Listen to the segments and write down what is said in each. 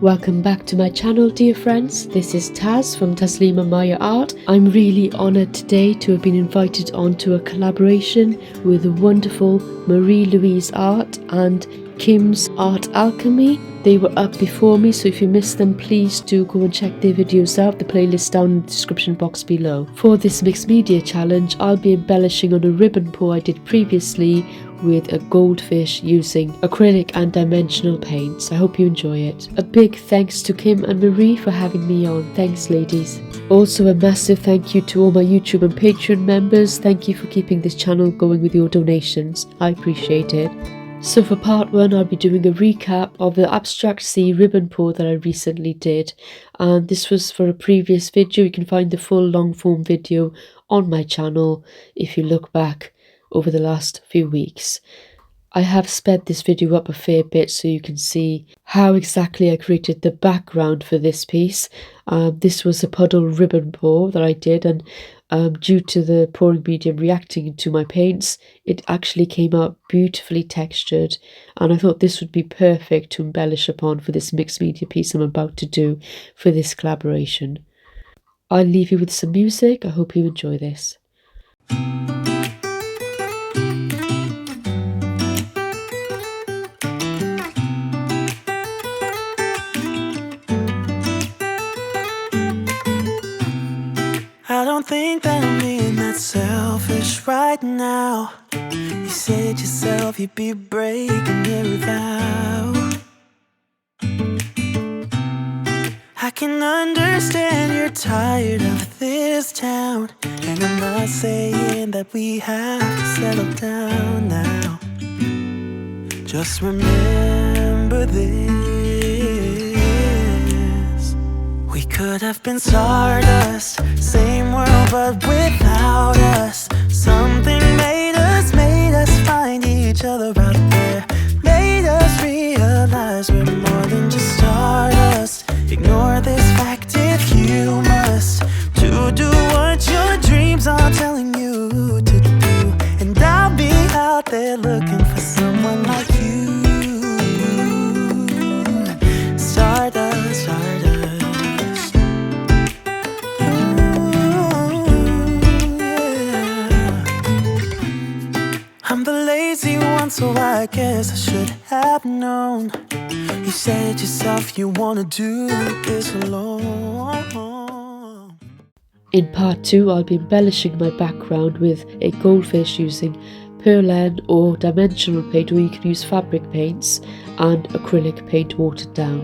Welcome back to my channel, dear friends. This is Taz from Taslima Art. I'm really honoured today to have been invited onto a collaboration with the wonderful LouiseArt and Kim's Art Alchemy. They were up before me, so if you missed them, please do go and check their videos out. The playlist down in the description box below. For this mixed media challenge, I'll be embellishing on a ribbon pour I did previously with a goldfish using acrylic and dimensional paints. I hope you enjoy it. A big thanks to Kim and Marie for having me on. Thanks, ladies. Also a massive thank you to all my YouTube and Patreon members. Thank you for keeping this channel going with your donations. I appreciate it. So for part one, I'll be doing a recap of the abstract sea ribbon pour that I recently did, and this was for a previous video. You can find the full long form video on my channel if you look back over the last few weeks. I have sped this video up a fair bit so you can see how exactly I created the background for this piece. This was a puddle ribbon pour that I did, and due to the pouring medium reacting to my paints, it actually came out beautifully textured, and I thought this would be perfect to embellish upon for this mixed media piece I'm about to do for this collaboration. I'll leave you with some music. I hope you enjoy this. I don't think that I'm being that selfish right now. You said yourself you'd be breaking every vow. I can understand you're tired of this town, and I'm not saying that we have to settle down now. Just remember this: we could have been stardust, same world but without us. Something made us find each other out there, made us realize we're more than just stardust. Ignore this fact if you must, to do what your dreams are telling you to do. And I'll be out there looking for someone like you. Stardust, stardust. I'm the lazy one, so I guess I should have known. You said yourself you wanna do this alone. In part 2, I'll be embellishing my background with a goldfish using perlin or dimensional paint, or you can use fabric paints and acrylic paint watered down.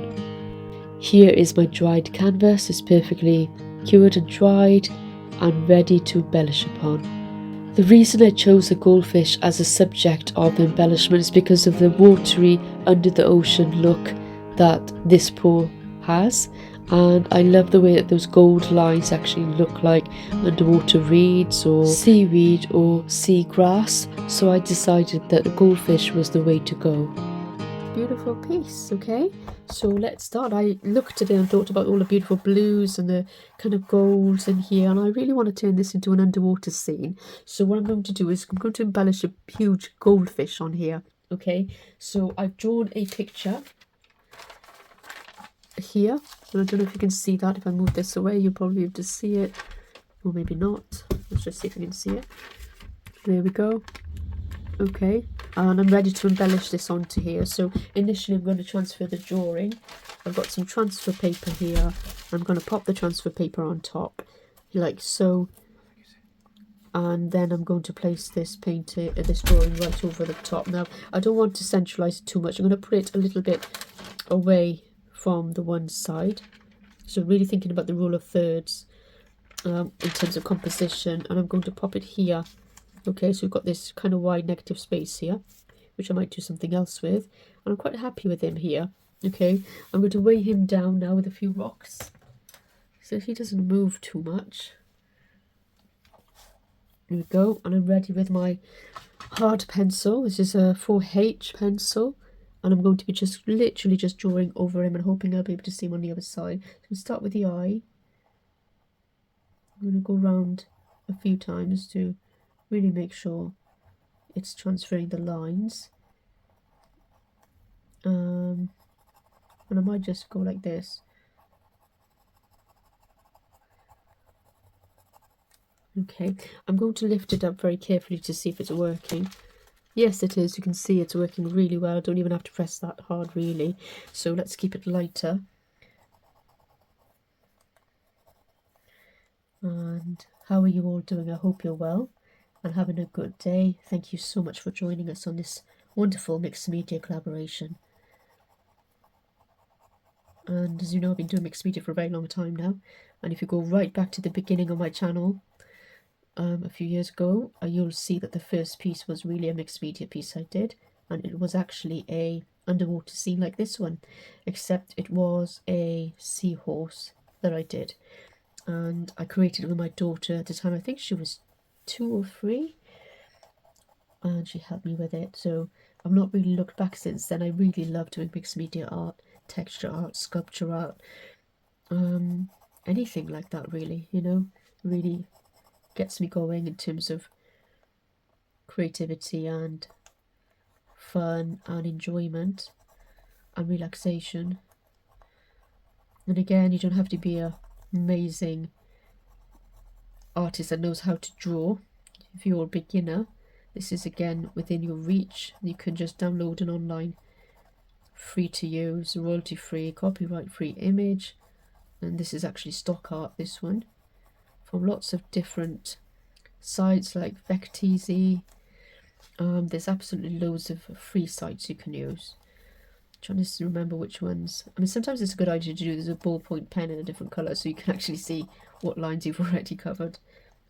Here is my dried canvas. It's perfectly cured and dried and ready to embellish upon. The reason I chose a goldfish as a subject of the embellishment is because of the watery, under the ocean look that this pour has, and I love the way that those gold lines actually look like underwater reeds or seaweed or sea grass, so I decided that a goldfish was the way to go. Beautiful piece. Okay, so let's start. I looked at it and thought about all the beautiful blues and the kind of golds in here, and I really want to turn this into an underwater scene. So what I'm going to do is I'm going to embellish a huge goldfish on here. Okay, so I've drawn a picture here, and I don't know if you can see that. If I move this away, you'll probably be able to see it, or maybe not. Let's just see if you can see it. There we go. Okay, and I'm ready to embellish this onto here. So initially I'm going to transfer the drawing. I've got some transfer paper here. I'm going to pop the transfer paper on top like so, and then I'm going to place this this drawing right over the top. Now I don't want to centralize it too much. I'm going to put it a little bit away from the one side, so really thinking about the rule of thirds in terms of composition, and I'm going to pop it here. Okay, so we've got this kind of wide negative space here, which I might do something else with, and I'm quite happy with him here. Okay, I'm going to weigh him down now with a few rocks, so he doesn't move too much. There we go, and I'm ready with my hard pencil. This is a 4H pencil, and I'm going to be just literally just drawing over him and hoping I'll be able to see him on the other side. So we'll start with the eye. I'm going to go round a few times to really make sure it's transferring the lines. And and I might just go like this. Okay, I'm going to lift it up very carefully to see if it's working. Yes, it is. You can see it's working really well. I don't even have to press that hard, really. So let's keep it lighter. And how are you all doing? I hope you're well and having a good day. Thank you so much for joining us on this wonderful mixed media collaboration. And as you know, I've been doing mixed media for a very long time now. And if you go right back to the beginning of my channel, a few years ago, you'll see that the first piece was really a mixed media piece I did, and it was actually a underwater scene like this one, except it was a seahorse that I did, and I created it with my daughter at the time. I think she was 2 or 3, and she helped me with it. So I've not really looked back since then. I really love doing mixed media art, texture art, sculpture art, anything like that, really, you know, really gets me going in terms of creativity and fun and enjoyment and relaxation. And again, you don't have to be an amazing artist that knows how to draw. If you're a beginner, this is again within your reach. You can just download an online free to use, royalty free, copyright free image, and this is actually stock art, this one, from lots of different sites like Vecteezy. There's absolutely loads of free sites you can use. I'm trying to remember which ones. I mean, sometimes it's a good idea to do there's a ballpoint pen in a different colour so you can actually see what lines you've already covered.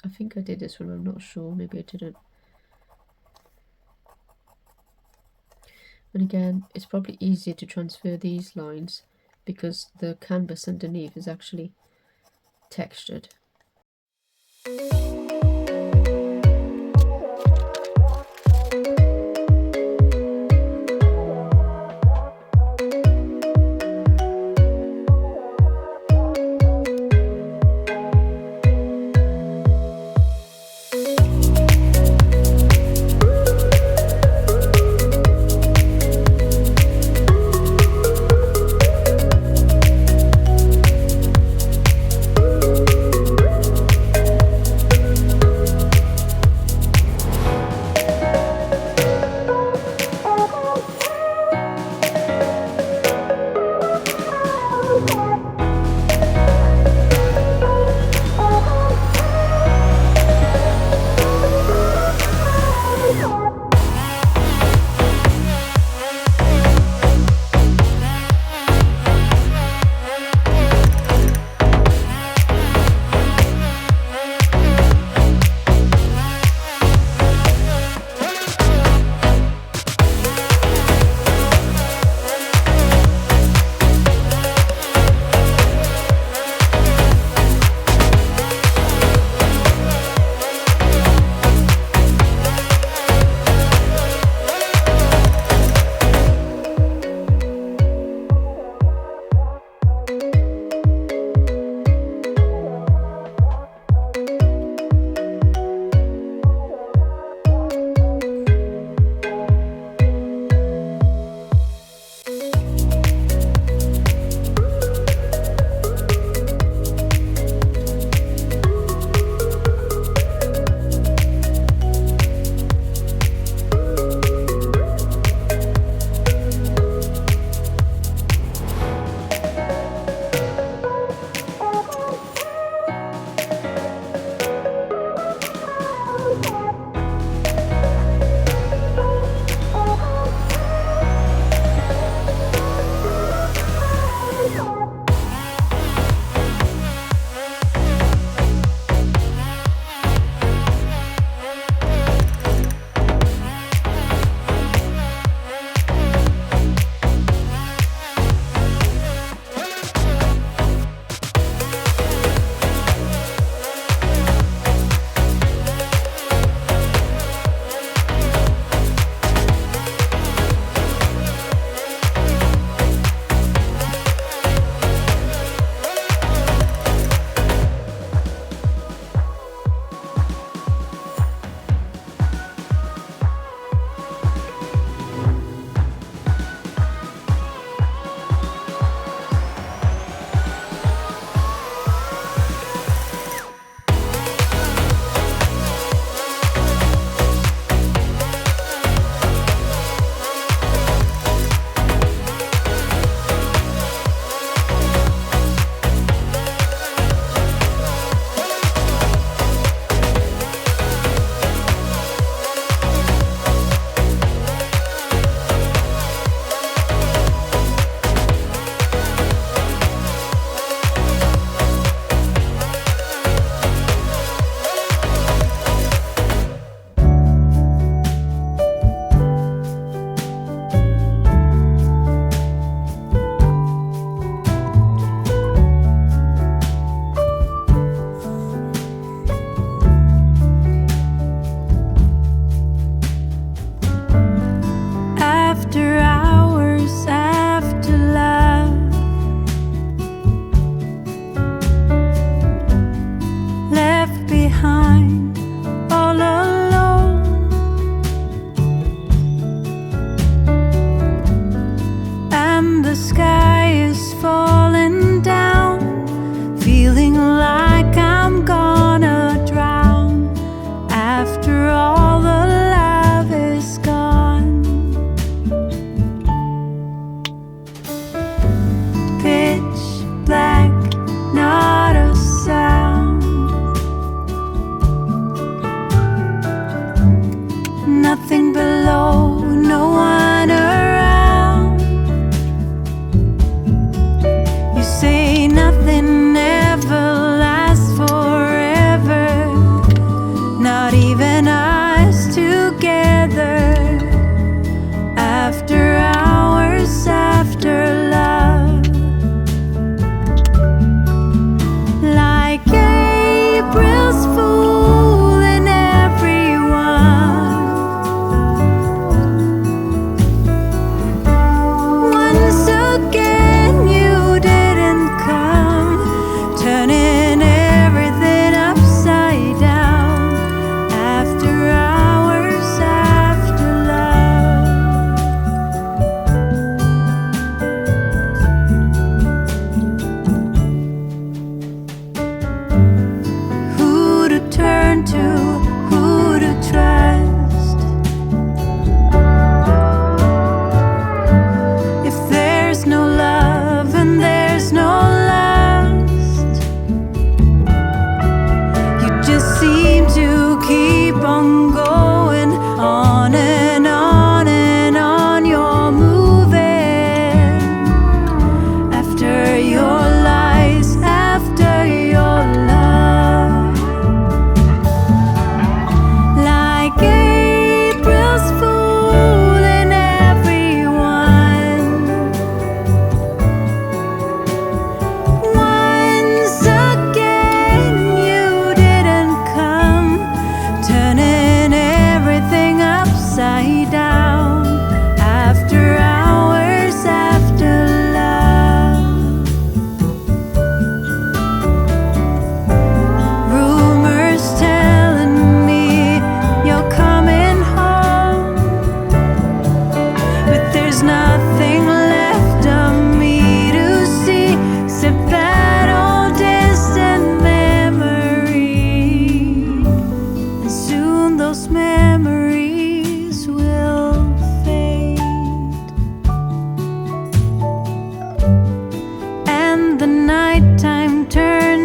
I think I did this one, I'm not sure, maybe I didn't. And again, it's probably easier to transfer these lines because the canvas underneath is actually textured.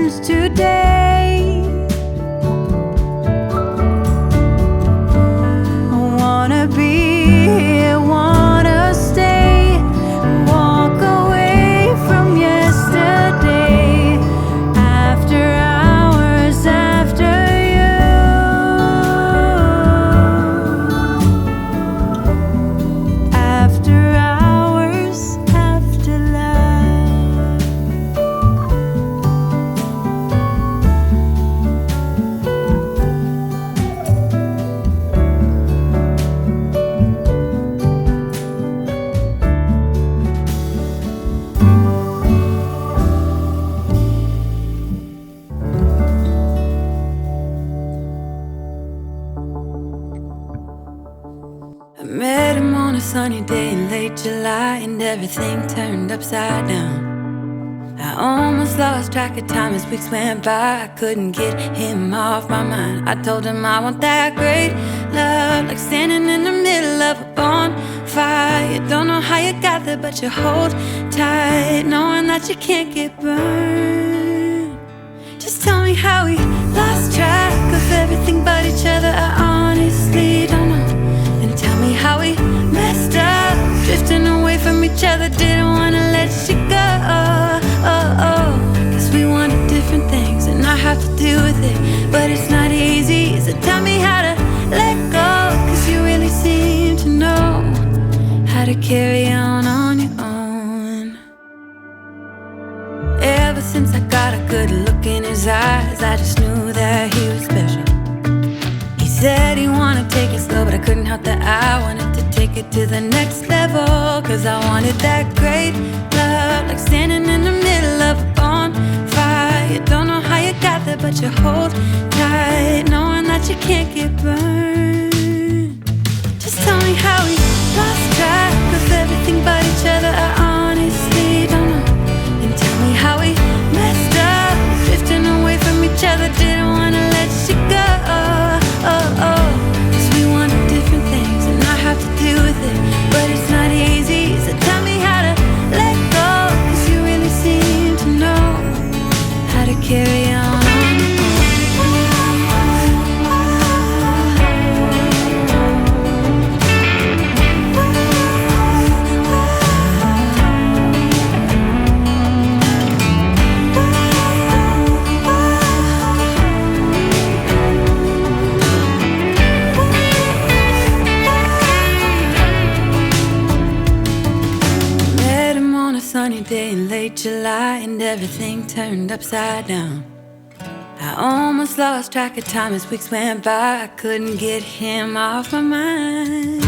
questions today. Wanna be here, wanna stay, walk away from yesterday. After hours, after you. After hours, after love. I met him on a sunny day in late July, and everything turned upside down. I almost lost track of time as weeks went by. I couldn't get him off my mind. I told him I want that great love, like standing in the middle of a bonfire. You don't know how you got there, but you hold tight, knowing that you can't get burned. Just tell me how we lost track of everything but each other. I honestly don't know. And tell me how we messed up, drifting away from each other. Didn't wanna let you go. Cause we wanted different things, and I have to deal with it, but it's not easy. So tell me how to let go, cause you really seem to know how to carry on your own. Ever since I got a good look in his eyes, I just knew that he was special. He said he wanted to take it slow, but I couldn't help that I wanted to take it to the next level. Cause I wanted that great love, like standing in the middle of a bonfire. You don't know how you got there, but you hold tight, knowing that you can't get burned. Just tell me how we lost track of everything but each other. I honestly don't know. And tell me how we messed up, drifting away from each other. Didn't wanna let you go. Cause we wanted different things, and I have to deal with it, but it's not easy. So tell me how to let go, cause you really seem to know how to carry on. Sunny day in late July, and everything turned upside down. I almost lost track of time as weeks went by. I couldn't get him off my mind.